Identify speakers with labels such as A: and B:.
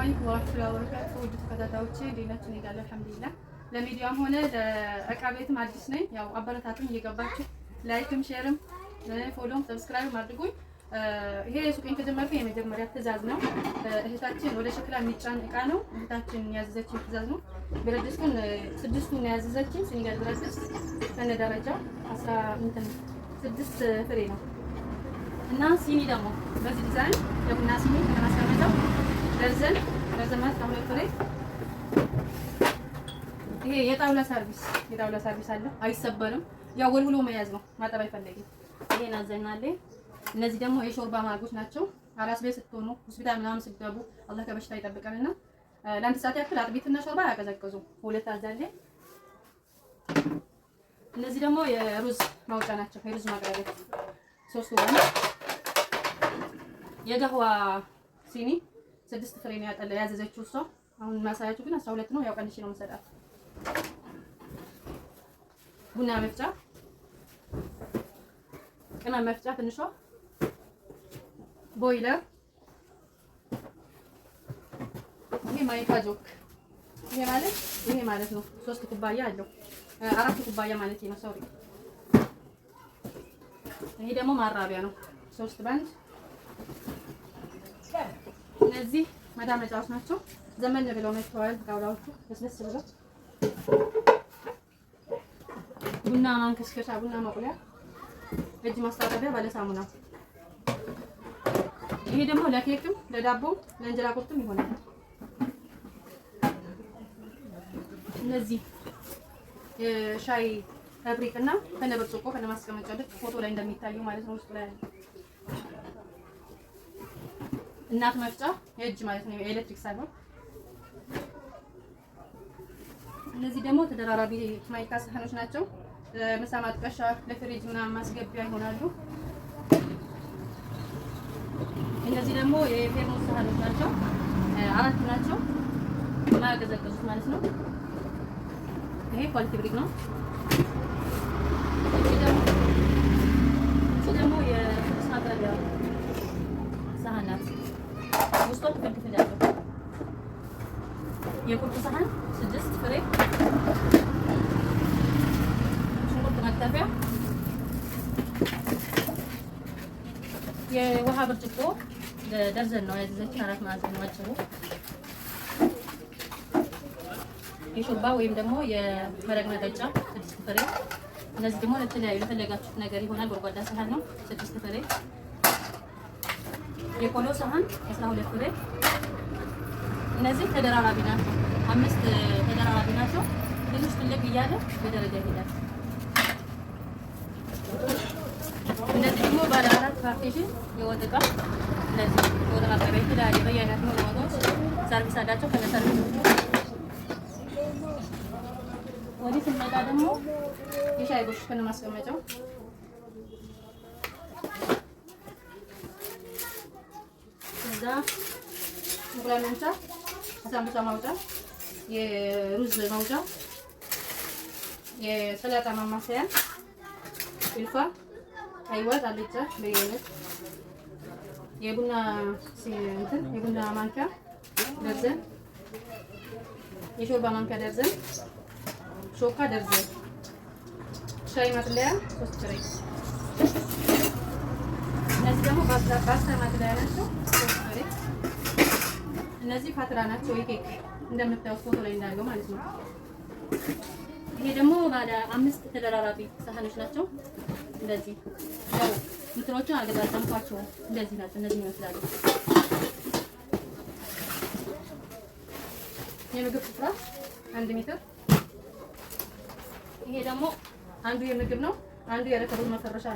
A: አለይኩም ወራህመቱላሂ ወበረካቱህ። ውድ ተከታታዮቼ እንዴት ናችሁ? እኔ ጋር አልሐምዱሊላህ። ለሚዲያም ሆነ ለእቃ ቤትም አዲስ ነኝ። ያው አበረታቱኝ እየገባችሁ ላይክም ሼርም ፎሎም ሰብስክራይብ አድርጉኝ። ይሄ ሱቄን ከጀመርኩ የመጀመሪያ ትዕዛዝ ነው። እህታችን ወደ ሸክላ የሚጫን እቃ ነው። እህታችን ያዘዘችን ትዕዛዝ ነው። ብረት ድስቱን 6ቱን ያዘዘችን ሲንገል ብረት ድስት ከነ ደረጃው 6 ፍሬ ነው እና ሲኒ ደግሞ በዚህ ዲዛይን የቡና ሲኒ ከማስቀመጫው ደርዘን ማለት 2 ፍሬ። ይሄ የጣውላ ሰርቪስ አለ፣ አይሰበርም። ያው ወልውሎ መያዝ ነው፣ ማጠብ አይፈልግም። ይሄን አዘናለኝ። እነዚህ ደግሞ የሾርባ ማጎች ናቸው። አራስ ቤት ስትሆኑ ሆስፒታል ምናምን ስትገቡ አላህ ከበሽታ ይጠብቀንና ለአንድ ሰዓት ያክል አጥቢትና ሾርባ ያቀዘቅዙ። 2 አዛለኝ። እነዚህ ደግሞ የሩዝ ማውጫ ናቸው፣ የሩዝ ማቅረቢያ 3 ወንድ። የገህዋ ሲኒ 6 ፍሬ ነው ያዘዘችው እሷ። አሁን ማሳያችሁ ግን 12 ነው። ያው ቀንሽ ነው መሰጣት። ቡና መፍጫ፣ ቅመም መፍጫ ትንሿ፣ ቦይለር፣ ይሄ ማይካ ጆክ፣ ይሄ ማለት ነው 3 ኩባያ አለው፣ 4 ኩባያ ማለት ነው። ሶሪ ይሄ ደግሞ ማራቢያ ነው 3 ባንድ። እነዚህ ማዳመጫዎች ናቸው። ዘመን ብለው መጥተዋል ጣውላዎቹ ለስለስ ብለው። ቡና ማንከስከሻ፣ ቡና ማቁሊያ፣ እጅ ማስታጠቢያ ባለ ሳሙና። ይሄ ደግሞ ለኬክም ለዳቦም ለእንጀራ ቁርጥም ይሆናል። እነዚህ የሻይ ፋብሪክና ከነ ብርጭቆ ከነ ማስቀመጫው ልክ ፎቶ ላይ እንደሚታየው ማለት ነው። ውስጥ ላይ እናት መፍጫ የእጅ ማለት ነው፣ የኤሌክትሪክ ሳይሆን። እነዚህ ደግሞ ተደራራቢ ማይካ ሳህኖች ናቸው። ምሳ ማጥቀሻ፣ ለፍሪጅ ምናምን ማስገቢያ ይሆናሉ። እነዚህ ደግሞ የፌርሙስ ሳህኖች ናቸው፣ 4 ናቸው የማያቀዘቅዙት ማለት ነው። ይሄ ኳሊቲ ብሪክ ነው። እዚህ ደግሞ የማቅረቢያ ሳህን ናት። ውስጧ ክፍል ያለው የቁርጥ ሳህን 6 ፍሬ፣ ሽንኩርት መክተፊያ፣ የውሃ ብርጭቆ ደርዘን ነው ያዘዘችን፣ 4 ማዕዘን ነው አጭሩ። የሾርባ ወይም ደግሞ የመረቅ መጠጫ 6 ፍሬ። እነዚህ ደግሞ ለተለያዩ ለፈለጋችሁት ነገር ይሆናል። ጎድጓዳ ሳህን ነው 6 ፍሬ። የቆሎ ሳህን 12 ፍሬ። እነዚህ ተደራራቢ ናቸው፣ 5 ተደራራቢ ናቸው። ትንሽ ትልቅ እያለ በደረጃ ይሄዳል። እነዚህ ደግሞ ባለ 4 ፓርቲሽን የወጥ ዕቃ፣ እነዚህ ወጥ ማቅረቢያ የተለያየ በየአይነት ነው ወጦች ሰርቪስ አላቸው ከነ ሰርቪስ። ወዲህ ስንመጣ ደግሞ የሻይ ጎሽ ከነ ማስቀመጫው፣ እዛ እንቁላል መምቻ፣ ሳምቡሳ ማውጫ፣ የሩዝ ማውጫ፣ የሰላጣ ማማሰያ፣ ጭልፋ፣ አይወጥ፣ አልጫ በየአይነት፣ የቡና ማንኪያ ደርዘን፣ የሾርባ ማንኪያ ደርዘን፣ ሾካ ደርዘን፣ ሻይ ማጥለያ 3 ፍሬ። እነዚህ ደግሞ ፓስታ ማጥለያ ናቸው 3 ፍሬ። እነዚህ ፓትራ ናቸው፣ የኬክ እንደምታዩት ፎቶ ላይ እንዳለው ማለት ነው። ይሄ ደግሞ ባለ 5 ተደራራቢ ሳህኖች ናቸው። እንደዚህ ያው እንትኖቹን አልገጣጠምኳቸው፣ እንደዚህ ናቸው። እነዚህ ይመስላሉ። የምግብ ስፍራ 1 ሜትር። ይሄ ደግሞ አንዱ የምግብ ነው፣ አንዱ የረከቦት መፈረሻ ነው።